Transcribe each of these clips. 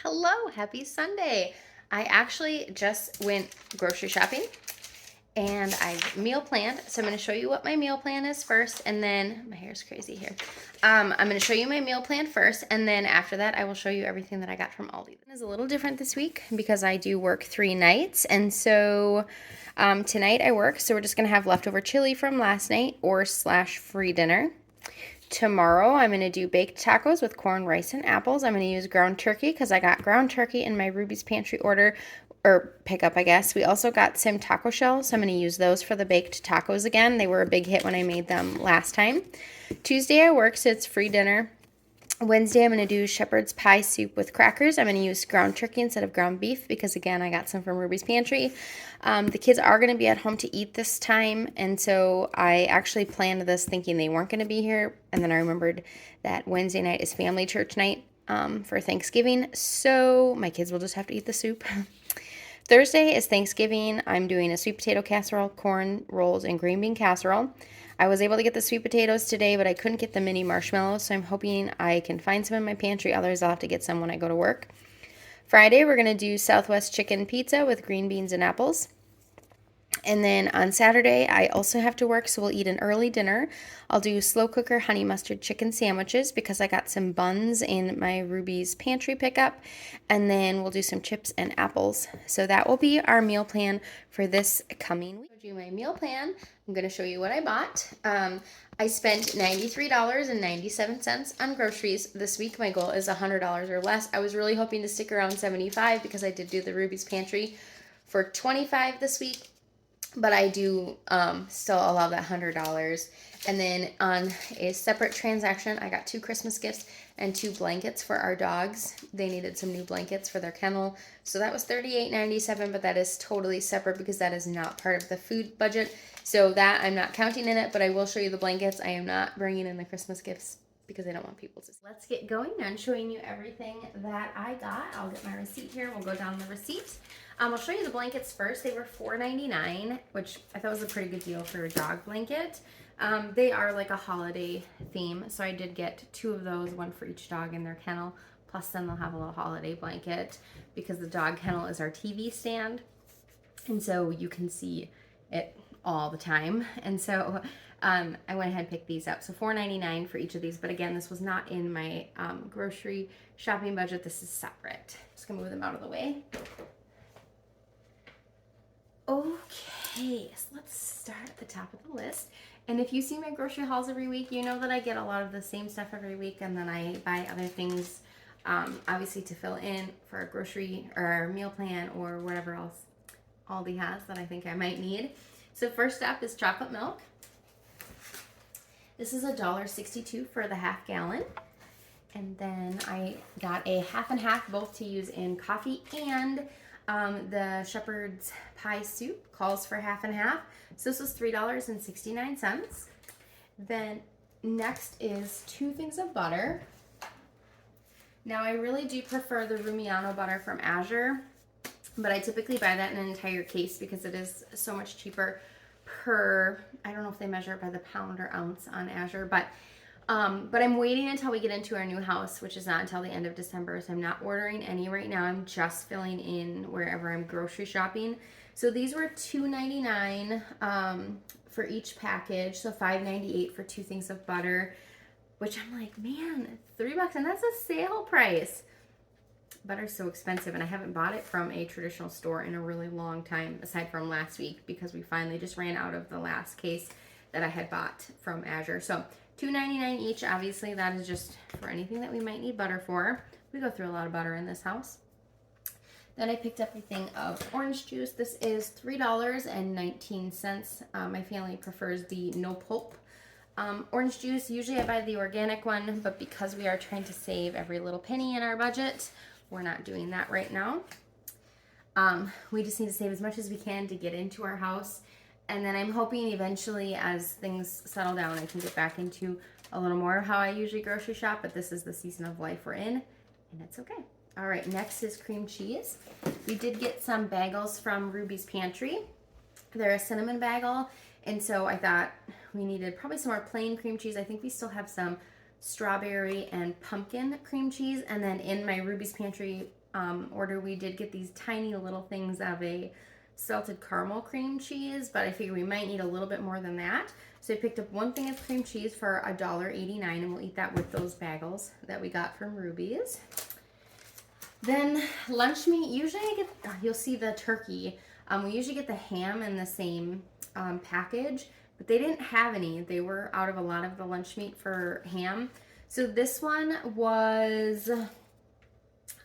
Hello, happy Sunday. I actually just went grocery shopping and I've meal planned. So I'm going to show you what my meal plan is first, and then my hair's crazy here. I'm going to show you my meal plan first, and then after that I will show you everything that I got from Aldi. It is a little different this week because I do work 3 nights, and so tonight I work, so we're just going to have leftover chili from last night or slash free dinner. Tomorrow, I'm going to do baked tacos with corn, rice, and apples. I'm going to use ground turkey because I got ground turkey in my Ruby's Pantry order, or pickup, I guess. We also got some taco shells, so I'm going to use those for the baked tacos again. They were a big hit when I made them last time. Tuesday, I work, so it's free dinner. Wednesday, I'm going to do shepherd's pie soup with crackers. I'm going to use ground turkey instead of ground beef because, again, I got some from Ruby's Pantry. The kids are going to be at home to eat this time, and so I actually planned this thinking they weren't going to be here, and then I remembered that Wednesday night is family church night for Thanksgiving, so my kids will just have to eat the soup. Thursday is Thanksgiving. I'm doing a sweet potato casserole, corn rolls, and green bean casserole. I was able to get the sweet potatoes today, but I couldn't get the mini marshmallows, so I'm hoping I can find some in my pantry. Others, I'll have to get some when I go to work. Friday, we're going to do Southwest chicken pizza with green beans and apples. And then on Saturday, I also have to work, so we'll eat an early dinner. I'll do slow cooker honey mustard chicken sandwiches because I got some buns in my Ruby's Pantry pickup. And then we'll do some chips and apples. So that will be our meal plan for this coming week. I'll do my meal plan. I'm going to show you what I bought. I spent $93.97 on groceries this week. My goal is $100 or less. I was really hoping to stick around $75 because I did do the Ruby's Pantry for $25 this week. But I do still allow that $100. And then on a separate transaction, I got 2 Christmas gifts and 2 blankets for our dogs. They needed some new blankets for their kennel. So that was $38.97, but that is totally separate because that is not part of the food budget. So that I'm not counting in it, but I will show you the blankets. I am not bringing in the Christmas gifts because I don't want people to. Let's get going on showing you everything that I got. I'll get my receipt here. We'll go down the receipt. I'll show you the blankets first. They were $4.99, which I thought was a pretty good deal for a dog blanket. They are like a holiday theme, so I did get 2 of those, one for each dog in their kennel. Plus then they'll have a little holiday blanket because the dog kennel is our TV stand, and so you can see it all the time. And so I went ahead and picked these up. So $4.99 for each of these, but again, this was not in my grocery shopping budget. This is separate. Just gonna move them out of the way. Okay, so let's start at the top of the list. And if you see my grocery hauls every week, you know that I get a lot of the same stuff every week, and then I buy other things, obviously to fill in for a grocery or a meal plan or whatever else Aldi has that I think I might need. So first up is chocolate milk. This is $1.62 for the half gallon. And then I got a half and half, both to use in coffee and the shepherd's pie soup calls for half and half. So this was $3.69. Then next is 2 things of butter. Now I really do prefer the Rumiano butter from Azure, but I typically buy that in an entire case because it is so much cheaper per, I don't know if they measure it by the pound or ounce on Azure, but I'm waiting until we get into our new house, which is not until the end of December, so I'm not ordering any right now. I'm just filling in wherever I'm grocery shopping. So these were $2.99 for each package, so $5.98 for 2 things of butter, which I'm like, man, $3, and that's a sale price. Butter's so expensive, and I haven't bought it from a traditional store in a really long time, aside from last week, because we finally just ran out of the last case that I had bought from Azure. So $2.99 each. Obviously, that is just for anything that we might need butter for. We go through a lot of butter in this house. Then I picked up a thing of orange juice. This is $3.19. My family prefers the no pulp orange juice. Usually I buy the organic one, but because we are trying to save every little penny in our budget, we're not doing that right now. We just need to save as much as we can to get into our house. And then I'm hoping eventually as things settle down, I can get back into a little more of how I usually grocery shop, but this is the season of life we're in, and it's okay. All right, next is cream cheese. We did get some bagels from Ruby's Pantry. They're a cinnamon bagel, and so I thought we needed probably some more plain cream cheese. I think we still have some strawberry and pumpkin cream cheese, and then in my Ruby's Pantry order, we did get these tiny little things of a salted caramel cream cheese, but I figured we might need a little bit more than that. So I picked up one thing of cream cheese for $1.89, and we'll eat that with those bagels that we got from Ruby's. Then lunch meat, usually I get, you'll see the turkey. We usually get the ham in the same package, but they didn't have any. They were out of a lot of the lunch meat for ham. So this one was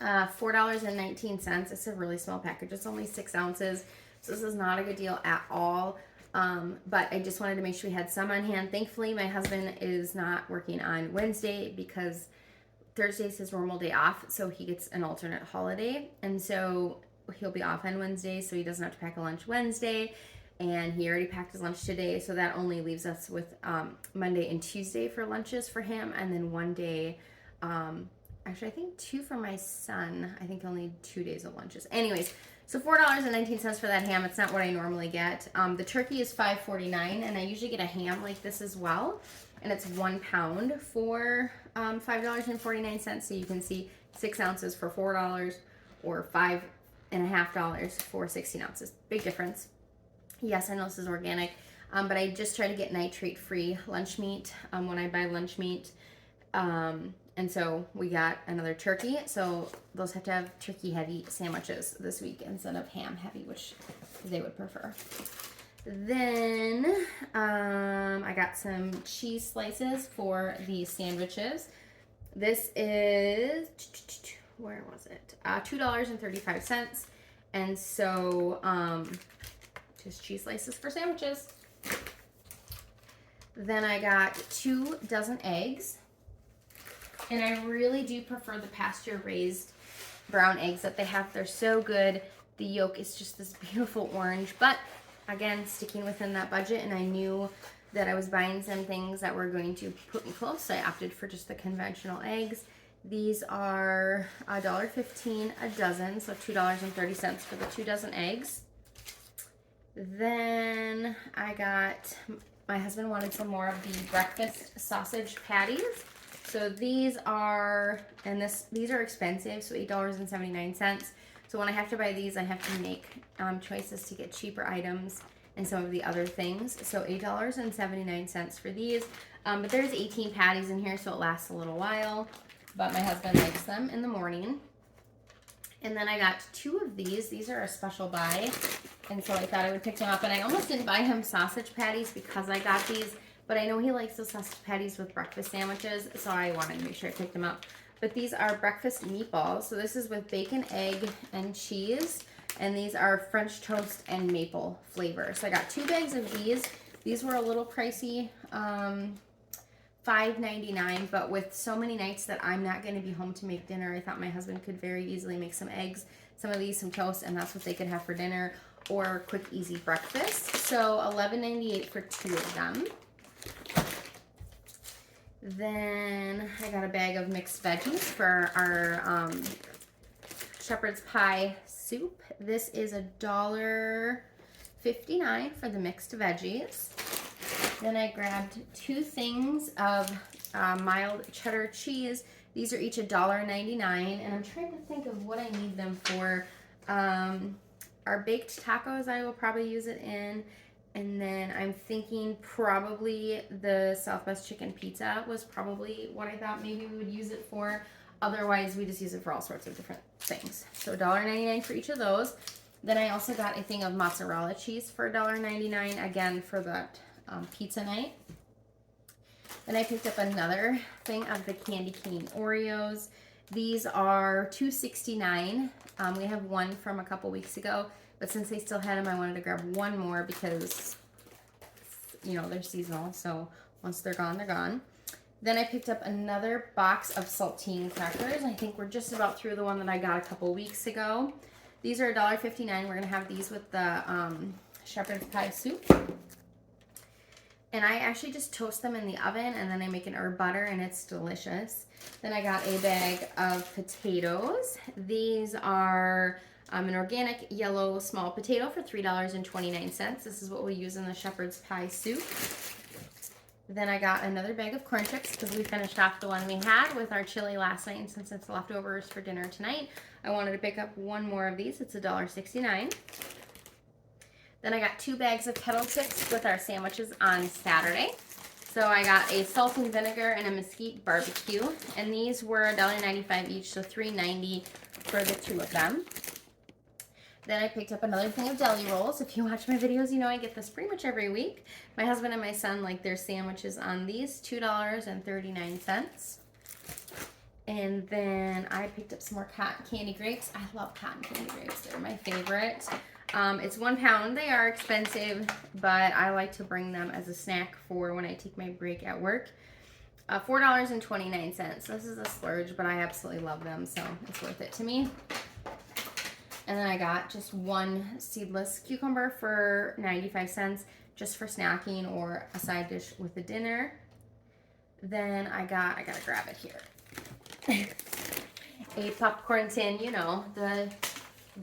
$4.19. It's a really small package. It's only 6 ounces. So this is not a good deal at all. But I just wanted to make sure we had some on hand. Thankfully, my husband is not working on Wednesday because Thursday is his normal day off. So he gets an alternate holiday. And so he'll be off on Wednesday. So he doesn't have to pack a lunch Wednesday. And he already packed his lunch today. So that only leaves us with Monday and Tuesday for lunches for him. And then one day, actually, I think 2 for my son. I think only 2 days of lunches. Anyways, so $4.19 for that ham. It's not what I normally get. The turkey is $5.49, and I usually get a ham like this as well. And it's 1 pound for $5.49. So you can see 6 ounces for $4 or $5.50 for 16 ounces. Big difference. Yes, I know this is organic, but I just try to get nitrate-free lunch meat when I buy lunch meat. And so we got another turkey. So those have to have turkey-heavy sandwiches this week instead of ham-heavy, which they would prefer. Then I got some cheese slices for the sandwiches. This is, where was it? $2.35. And so just cheese slices for sandwiches. Then I got 2 dozen eggs. And I really do prefer the pasture-raised brown eggs that they have. They're so good. The yolk is just this beautiful orange. But, again, sticking within that budget, and I knew that I was buying some things that were going to put me close. So I opted for just the conventional eggs. These are $1.15 a dozen, so $2.30 for the 2 dozen eggs. Then I got, my husband wanted some more of the breakfast sausage patties. So these are, and these are expensive, so $8.79. So when I have to buy these, I have to make choices to get cheaper items and some of the other things. So $8.79 for these. But there's 18 patties in here, so it lasts a little while. But my husband likes them in the morning. And then I got 2 of these. These are a special buy. And so I thought I would pick them up. And I almost didn't buy him sausage patties because I got these. But I know he likes those sausage patties with breakfast sandwiches. So I wanted to make sure I picked them up. But these are breakfast meatballs. So this is with bacon, egg, and cheese. And these are French toast and maple flavor. So I got 2 bags of these. These were a little pricey. $5.99, but with so many nights that I'm not going to be home to make dinner, I thought my husband could very easily make some eggs, some of these, some toast, and that's what they could have for dinner or quick, easy breakfast. So $11.98 for 2 of them. Then I got a bag of mixed veggies for our shepherd's pie soup. This is $1.59 for the mixed veggies. Then I grabbed 2 things of mild cheddar cheese. These are each $1.99, and I'm trying to think of what I need them for. Our baked tacos, I will probably use it in. And then I'm thinking probably the Southwest chicken pizza was probably what I thought maybe we would use it for. Otherwise, we just use it for all sorts of different things. So $1.99 for each of those. Then I also got a thing of mozzarella cheese for $1.99, again for that pizza night. Then I picked up another thing of the candy cane Oreos. These are $2.69. We have one from a couple weeks ago, but since they still had them, I wanted to grab one more because, you know, they're seasonal. So once they're gone, they're gone. Then I picked up another box of saltine crackers. I think we're just about through the one that I got a couple weeks ago. These are $1.59. We're going to have these with the shepherd's pie soup. And I actually just toast them in the oven, and then I make an herb butter, and it's delicious. Then I got a bag of potatoes. These are an organic yellow small potato for $3.29. This is what we use in the shepherd's pie soup. Then I got another bag of corn chips because we finished off the one we had with our chili last night. And since it's leftovers for dinner tonight, I wanted to pick up one more of these. It's $1.69. Then I got 2 bags of kettle chips with our sandwiches on Saturday. So I got a salt and vinegar and a mesquite barbecue. And these were $1.95 each, so $3.90 for the 2 of them. Then I picked up another thing of deli rolls. If you watch my videos, you know I get this pretty much every week. My husband and my son like their sandwiches on these, $2.39. And then I picked up some more cotton candy grapes. I love cotton candy grapes. They're my favorite. It's 1 pound. They are expensive, but I like to bring them as a snack for when I take my break at work. $4.29. This is a splurge, but I absolutely love them, so it's worth it to me. And then I got just 1 seedless cucumber for 95 cents, just for snacking or a side dish with the dinner. Then I gotta grab it here. A popcorn tin, you know, the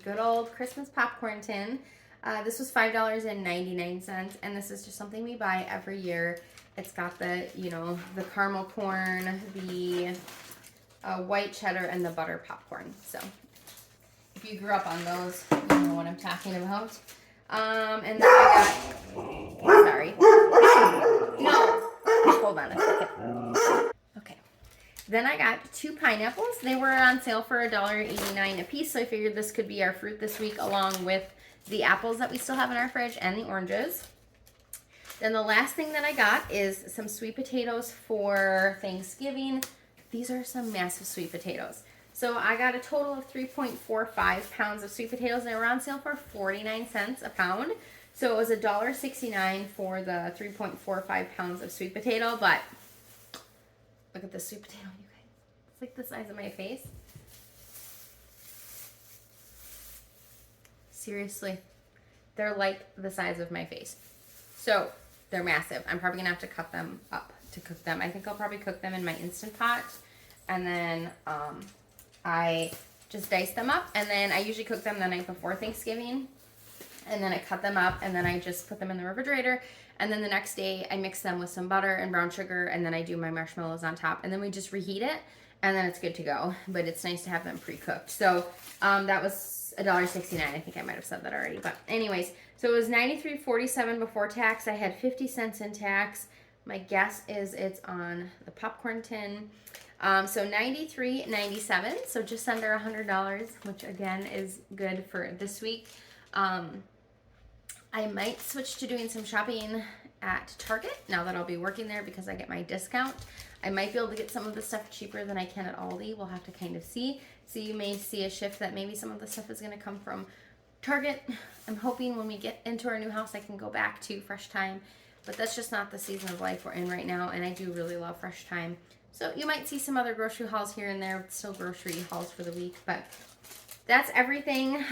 good old Christmas popcorn tin. This was $5.99, and this is just something we buy every year. It's got the, you know, the caramel corn, the white cheddar, and the butter popcorn. So if you grew up on those, you know what I'm talking about. And then I got, sorry. No, hold on a second. Okay. Then I got 2 pineapples. They were on sale for $1.89 a piece, so I figured this could be our fruit this week along with the apples that we still have in our fridge and the oranges. Then the last thing that I got is some sweet potatoes for Thanksgiving. These are some massive sweet potatoes. So I got a total of 3.45 pounds of sweet potatoes. They were on sale for 49 cents a pound. So it was $1.69 for the 3.45 pounds of sweet potato. But look at this sweet potato, you guys. It's like the size of my face. Seriously, they're like the size of my face. So they're massive. I'm probably gonna have to cut them up to cook them. I think I'll probably cook them in my Instant Pot, and then I just dice them up, and then I usually cook them the night before Thanksgiving, and then I cut them up, and then I just put them in the refrigerator, and then the next day I mix them with some butter and brown sugar, and then I do my marshmallows on top, and then we just reheat it, and then it's good to go. But it's nice to have them pre-cooked. So that was $1.69. I think I might have said that already, but anyways, so it was $93.47 before tax. I had 50 cents in tax. My guess is it's on the popcorn tin. So $93.97, so just under $100, which again is good for this week. I might switch to doing some shopping at Target now that I'll be working there because I get my discount. I might be able to get some of the stuff cheaper than I can at Aldi. We'll have to kind of see. So you may see a shift that maybe some of the stuff is going to come from Target. I'm hoping when we get into our new house I can go back to Fresh Time, but that's just not the season of life we're in right now, and I do really love Fresh Time. So you might see some other grocery hauls here and there, still grocery hauls for the week, but that's everything.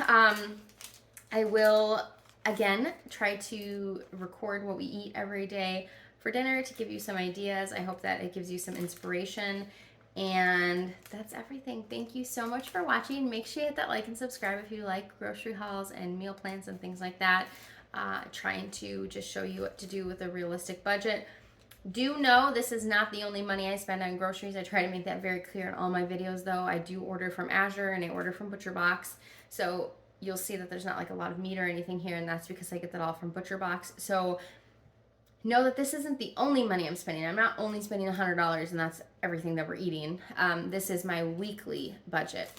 I will, again, try to record what we eat every day for dinner to give you some ideas. I hope that it gives you some inspiration, and that's everything. Thank you so much for watching. Make sure you hit that like and subscribe if you like grocery hauls and meal plans and things like that. Trying to just show you what to do with a realistic budget. Do know this is not the only money I spend on groceries. I try to make that very clear in all my videos, though. I do order from Azure and I order from ButcherBox. So you'll see that there's not like a lot of meat or anything here, and that's because I get that all from ButcherBox. So know that this isn't the only money I'm spending. I'm not only spending $100 and that's everything that we're eating. This is my weekly budget.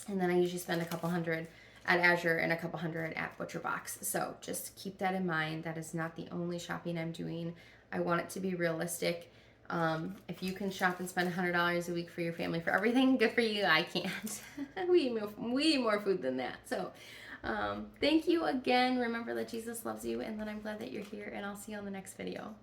And then I usually spend a couple hundred at Azure and a couple hundred at ButcherBox. So just keep that in mind. That is not the only shopping I'm doing. I want it to be realistic. If you can shop and spend $100 a week for your family for everything, good for you. I can't. We eat more food than that. So thank you again. Remember that Jesus loves you, and that I'm glad that you're here, and I'll see you on the next video.